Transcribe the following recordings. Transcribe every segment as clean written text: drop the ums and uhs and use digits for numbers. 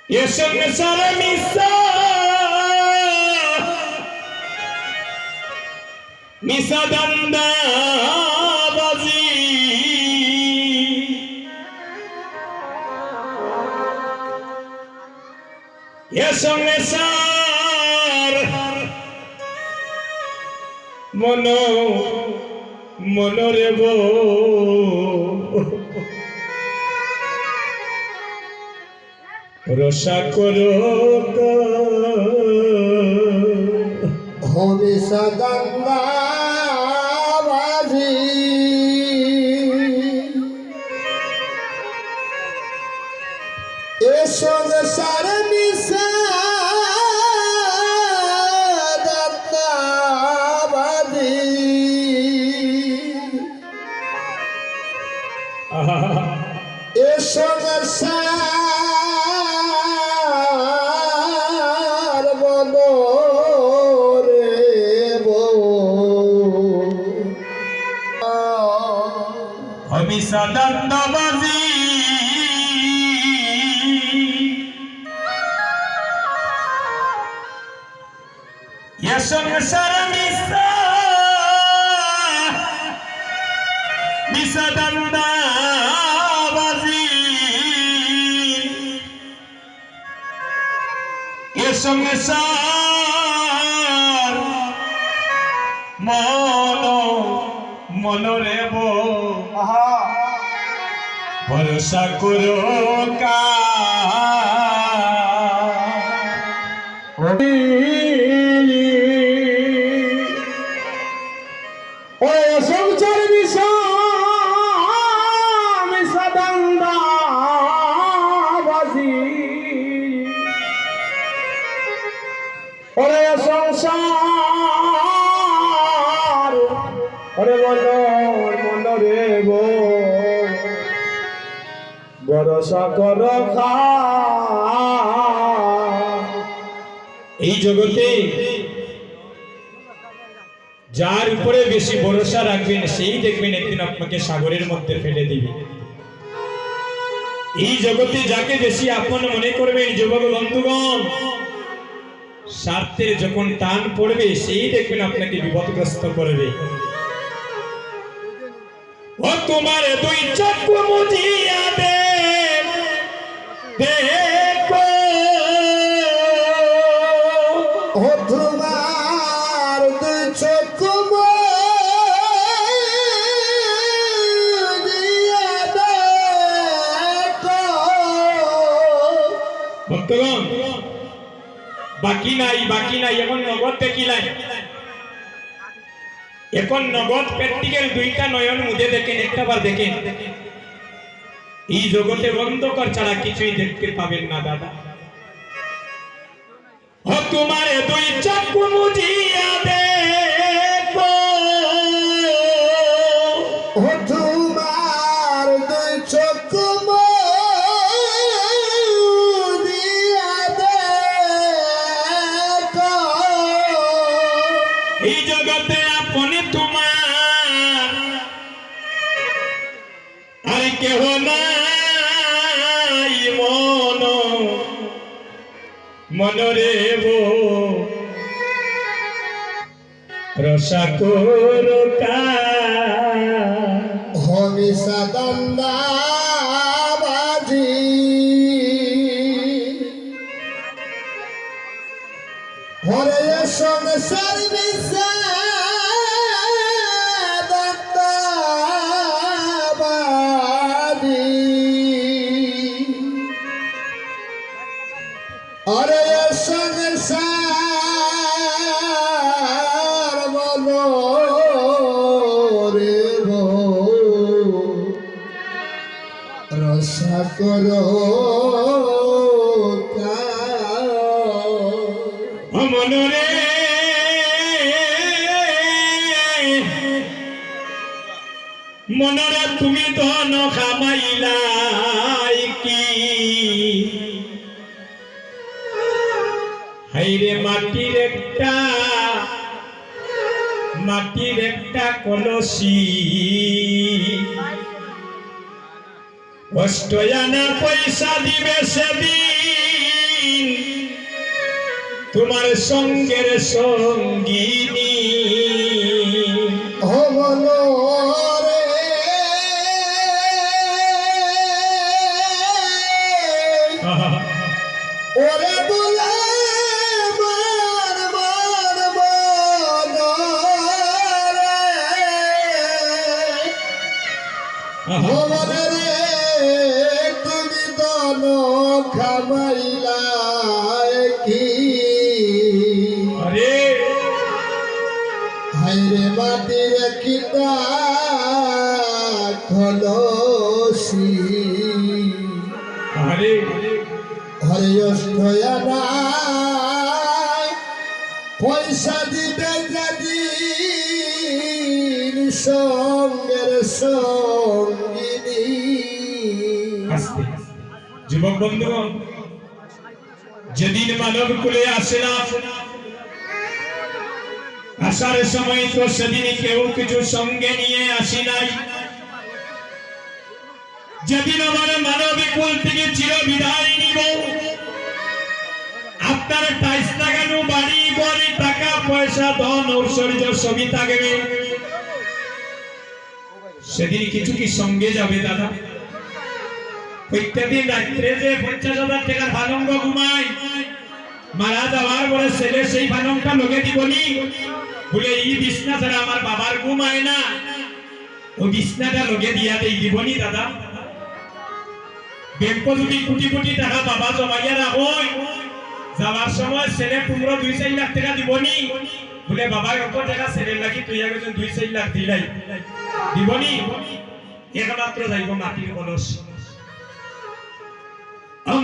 ये संसार मिसा मिसा दंदा बाजी ये संसार मनो मनोरे बो রসা করো হবে সদঙ্গা বাজি এ সংসার মিশা দত্তা বাজি এ সংসার মিশা দন্ডবাজি এ সংসার মিশা মিশা দন্ডবাজি এ সংসার মনরে বো ভরসা করো কা ও সংসার মিশা মিশা দন্দা বাজি ওরে সংসার ওরে মনরে বো ভরসা কর এই জগতে যার উপরে বেশি ভরসা রাখবেন সেই দেখবেন একদিন আপনাকে সাগরের মধ্যে ফেলে দিবে। এই জগতে যাকে বেশি আপন মনে করবেন যুবক বন্ধুগণ, স্বার্থের যখন টান পড়বে সেই দেখবেন আপনাকে বিপদগ্রস্ত করবে। ও তোমার দুই চক্ষু মুজিয়া দে দেখো, ও তোমার দুই চক্ষু মুজিয়া দেখো। ভক্তগণ, বাকি নাই এখন নগদ দেখিলাই, এখন নগদ প্র্যাকটিক্যাল দুইটা নয়ন মুদে দেখেন, একটা বার দেখেন। এই জগতে অন্ধকার ছাড়া কিছুই দেখতে পাবেন না দাদা। ও তোমার দুই চক্ষু মুজিয়া দেখো, ও তোমার দুই চক্ষু মুজিয়া দেখো। এই জগতে আপনি তোমার আর কেহ নাই, মনরে বো রসা করো কা হবে সদন্দা বাজি হরে সংসার মিশা দত্তা বাজি হরে সংসার বলো রে বো রসা করো মনরে মনরে তুমি ধন খামাইলাই কি হাইরে মাটির একটা কলসি অষ্টয়ানা পয়সা দিবে সেদিন তোমার সঙ্গের সঙ্গিনী মনরে ওরে বলে মান মান মনরে রে তুমি দন খামাইলা কি আরে হাইরে মাটির কিতা খলসি আরে হরে অষ্টয়ানা পয়সা দিবে যদি সঙ্গের সঙ্গিনী আস্তে যুবক বন্ধুগণ, যেদিন মানব কুলে আসে না আসার সময় তো সেদিন কেউ কিছু সঙ্গে নিয়ে আসি নাই। যেদিন আমার মানব কুল থেকে চির বিদায় নিব, আপনার টাইস লাগানো বাড়ি ঘরে টাকা পয়সা ধন ঐশ্বর্য সবই থাকবে, সেদিন কিছু কি সঙ্গে যাবে দাদা? প্রত্যেকদিন রাত্রে যে 50,000 টাকার ভালঙ্গ ঘুমাই, মারা যাওয়ার পরে ছেলে সেই ভালংটা লগে দিবনি বলে এই বিছনা ছাড়া আমার বাবার ঘুমায় না, ওই বিছনাটা লগে দিয়া দেই দিবনি দাদা? ব্যাংক যদি কোটি কোটি টাকা বাবা জমাইয়া রাখোই, যাওয়ার সময় ছেলে 15-2-4 লাখ টাকা দিবনি বলে বাবা কত টাকা ছেলের লাগি তুই আগে 2-4 লাখ দিলাই দিবনি? একমাত্র যাইব মাটির কলস।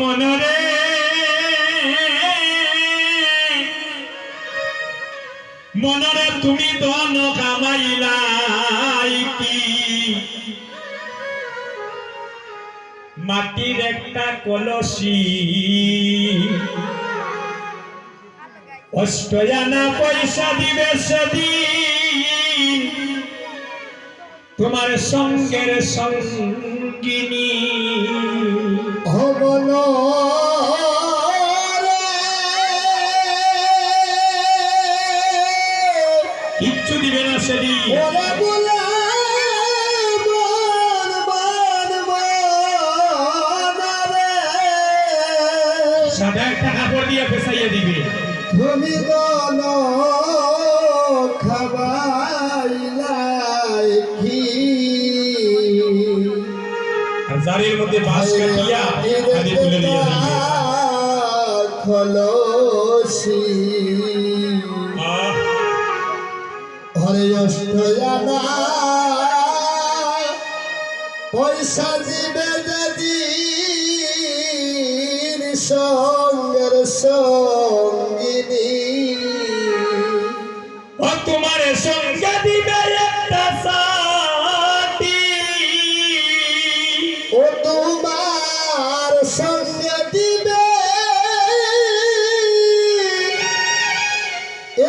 মনরে মনরে তুমি ধন কামাইলাই কি মাটির একটা কলসি, অষ্টয়ানা পয়সা দিবে সেদিন তোমার সঙ্গের সঙ্গিনী। কিচ্ছু দিবে না সেদিন। সাদা একটা কাপড় দিয়ে পেছাইয়া দিবে। তুমি দন খাবাইলাই কি আর জারির মধ্যে বাঁশ কাটিয়া খালি তুলে নিয়ে যাবে। খলসি আহ, হরে অষ্টয়ানা পয়সা দিবে যদি সঙ্গের সঙ্গিনী। ও তোমার সঙ্গে দিবে একটা সাথী, ও তোমার সঙ্গে দিবে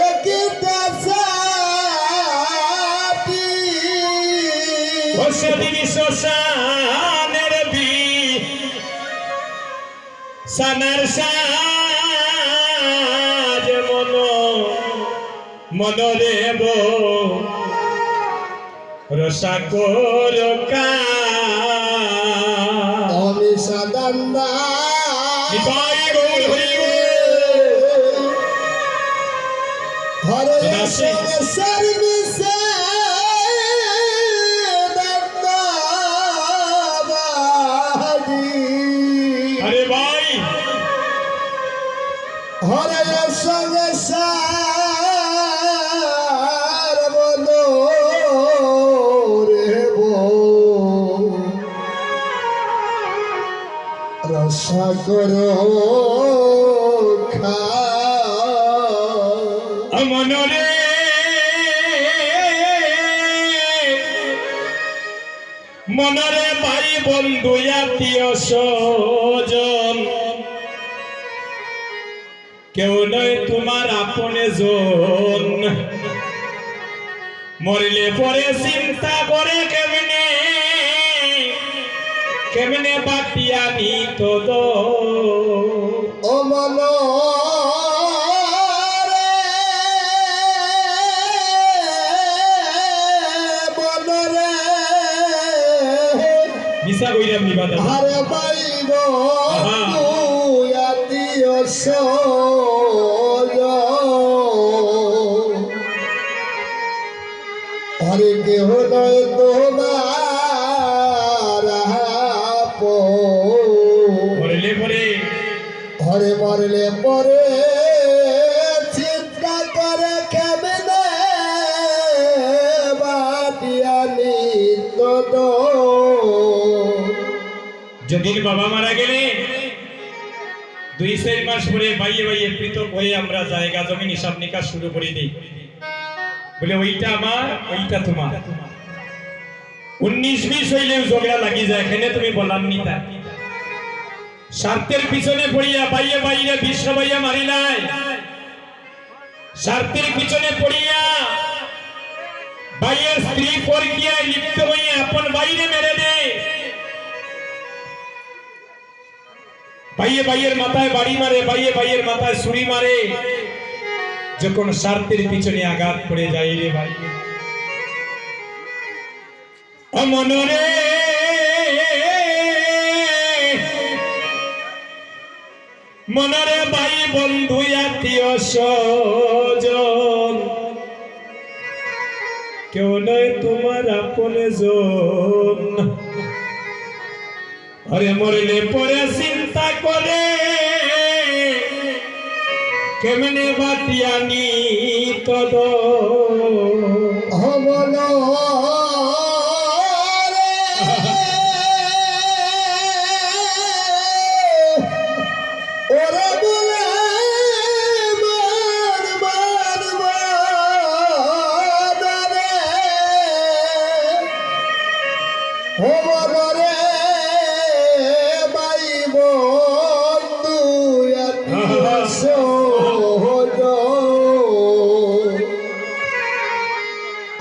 একটা সাথী। ও সেদিন শ্মশানের সানার সাজ মনরে রসা করকা আমি সাদান্না হরে সংসার মিশে আরে ভাই হরে সংসার বলো রে রসা করো খা মনরে মনরে ভাই বন্ধু আত্মীয় স্বজন কেউ নয় তোমার আপনে জন, মরলে পরে চিন্তা করে কেমনে কেমনে বাটিয়া নিত ও মন কইলাম নিবা দাদা আরে ভাই বন্ধু আত্মীয় স্বজন আরে কেহ নয় তোমার মরলে পরে হরে মরলে পরে চিন্তা করে কেমনে বাটিয়ানি তো যেদিন বাবা মারা গেলে 2-4 মাস পরে বাইয়ে বাইয়ে পৃথক হয়ে আমরা জায়গা জমি হিসাব নিকাশ শুরু করে দিই বলে ওইটা আমার ওইটা তোমার 19-20 হইলেও ঝগড়া লাগি যায় এখানে তুমি বললাম নি তা স্বার্থের পিছনে পড়িয়া বাইয়ে বাইরে বিশ্ব বাইয়া মারি নাই স্বার্থের পিছনে পড়িয়া বাইয়ের স্ত্রী পরকিয়ায় লিপ্ত হয়ে আপন বাইরে মেরে দে বাইয়ে বাইয়ের মাথায় বাড়ি মারে বাইয়ে বাইয়ের মাথায় ছুরি মারে যখন স্বার্থের পিছনে আঘাত পড়ে যায় রে ভাই অমনরে মনরে ভাই বন্ধু আত্মীয় স্বজন কেউ নয় তোমার আপনে জন আরে মরলে পরে চিন্তা করে কেমনে বাটিয়ানি তদ হবল ওরা বলে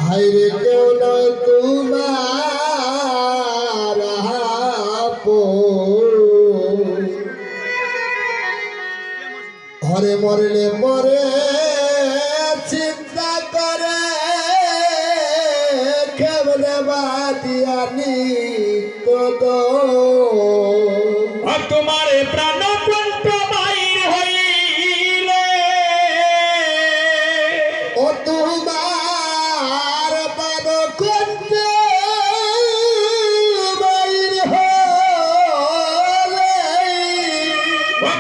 হাইরে কেউ নয় তোমার হরে মরলে মরে চিন্তা করে কেমনে বাদিয়ানি তো তোমার প্রাণ কণ্ঠ বাইর হইলে ও তোমার পাদ করতে বাইর হলে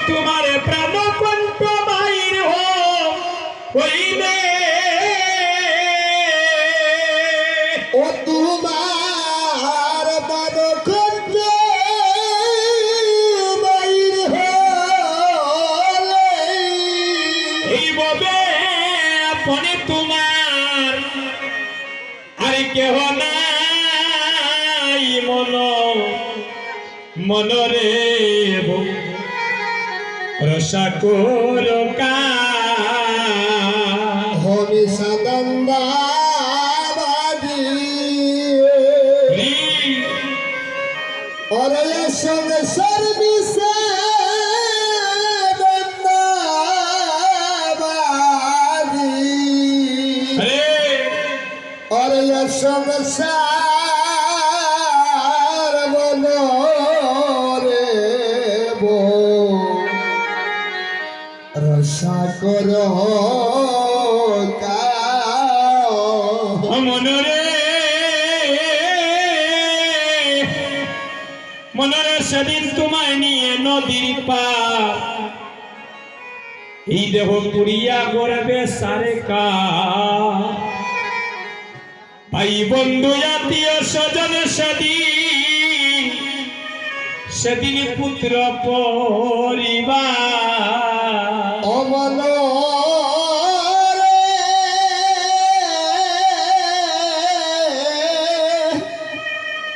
তোমার প্রাণ কণ্ঠ বাইর হইলে ও তোমার পাদ করতে বাইর হলে এইভাবে আপনি তোমার আর কেহ নাই মনরে রসা করকা হমি সদন্দাবাদী और ये संसार विषय और ये संसार बोलो रे बो रसा करो का মনরে সেদিন তোমায় নিয়ে নদীর পার এই দেহ পুরিয়া গড়বে সারে কা ভাই বন্ধু আত্মীয় স্বজন সেদিন পুত্র পরিবার অমন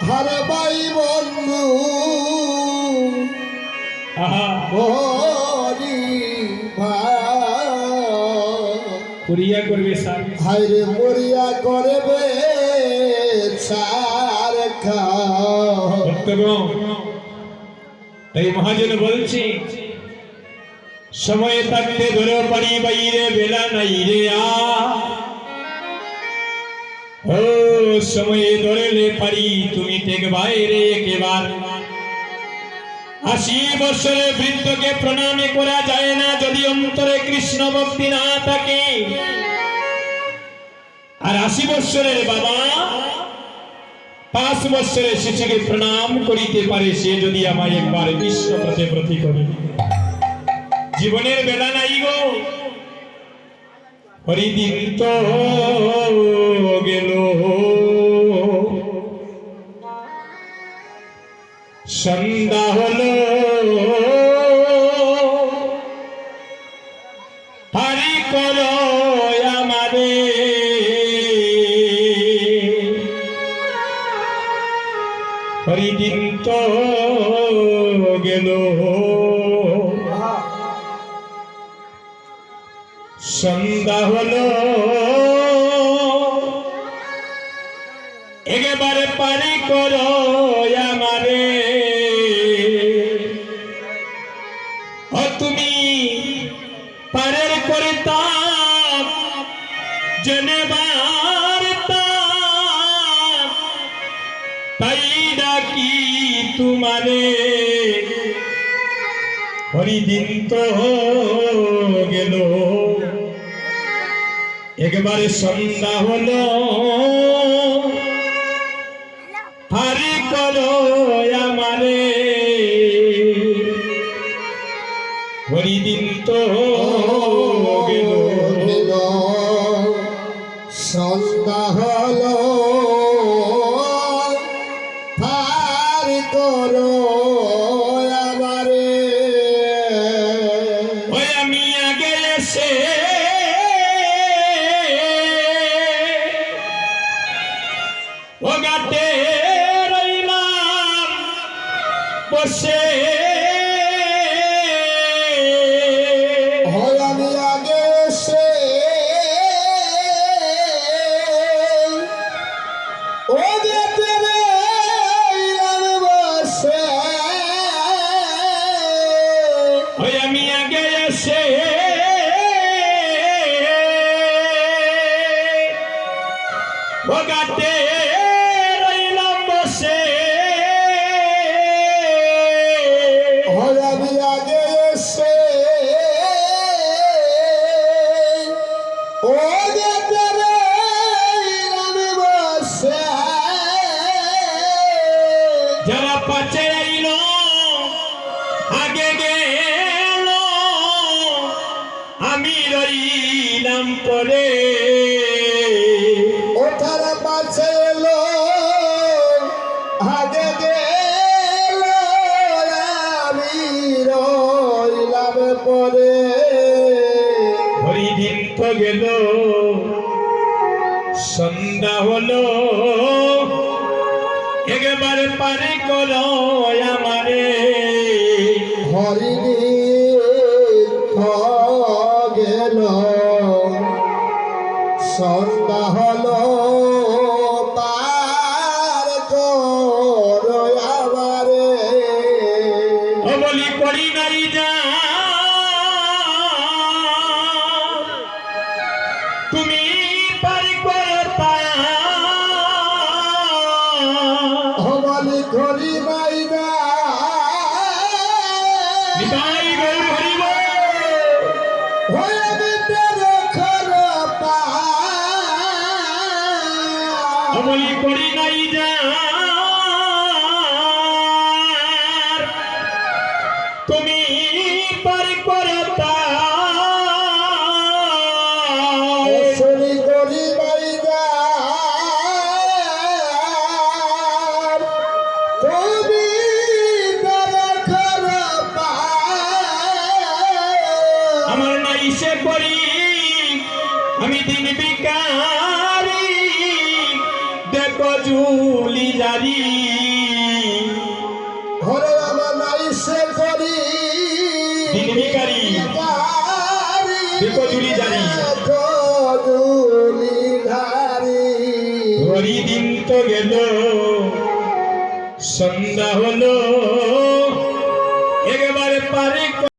হর ভাই বন্ধু পুরিয়া করবে সার হাইরে মরিয়া করবে সার তাই মহাজন বলছি সময় থাকতে ধরে পারি বাইরে বেলা নাই রে ও সময়ে ধরলে পারি তুমি টেক বাইরে একেবার 80 বছরের বৃদ্ধকে প্রণাম করা যায় না যদি অন্তরে কৃষ্ণ ভক্তি না থাকে। আর 80 বছরের বাবা 5 বছরের শিশুকে প্রণাম করিতে পারে, সে যদি আমায় একবার কৃষ্ণ পথে প্রতি করে। জীবনের বেলা নাই গো, হরিদিন তো গেল, সন্ধ্যা হলো, হরি করো আমারে, হরিদিন তো গেল, সন্ধ্যা হলো, একেবারে পারি করো আমারে। ও তুমি পারের করিতাম জেনেবার তাই ডাকি তোমারে, হরিদিন তো গেল, একবারে সন্ধ্যা হলো, হরি করো আমারে, হরিদিন তো গেল, সন্ধ্যা হলো, পার করো আমারে। ওই আমি আগে এসে ও গাতে রইলাম বসে, হয় আমি আগে এসে ও যেতে রইলাম বসে, ওই আমি আগে এসে ও গাতে রইলাম বসে, হয় আমি আগে এসে ও যেতে রইলাম বসে, যারা পাচ্ছে আইল আগে গেল, আমি রইলাম পরে, ওঠার পাছে এলো আগে গেল, আমি রইলাম পরে, হরিদিন তো গেল, সন্ধ্যা হলো, একেবারে পারে করো আমারে, হরিদিন গেল, সন্ধ্যা হলো, পার করো আমারে। ও বলি করি নাই যা তুমি পারি করতা, হমালি করি নাই না নিতাই গৌর হরি বল। হয়ে বিদ্যে খরপা, ও বলি করি নাই যা তুমি পারি করতা, শুনি করি নাই না তুমি খরপা, আমার নাই সে করি আমি দিন বিকারি, দেখো ঝুলি জারি, ঘরে আমার নাই সে করি দিন বিকারি দেখো ঝুলি জারি, কদুলি ধারি, হরিদিন তো গেল, সন্ধ্যা হলো, একেবারে পারে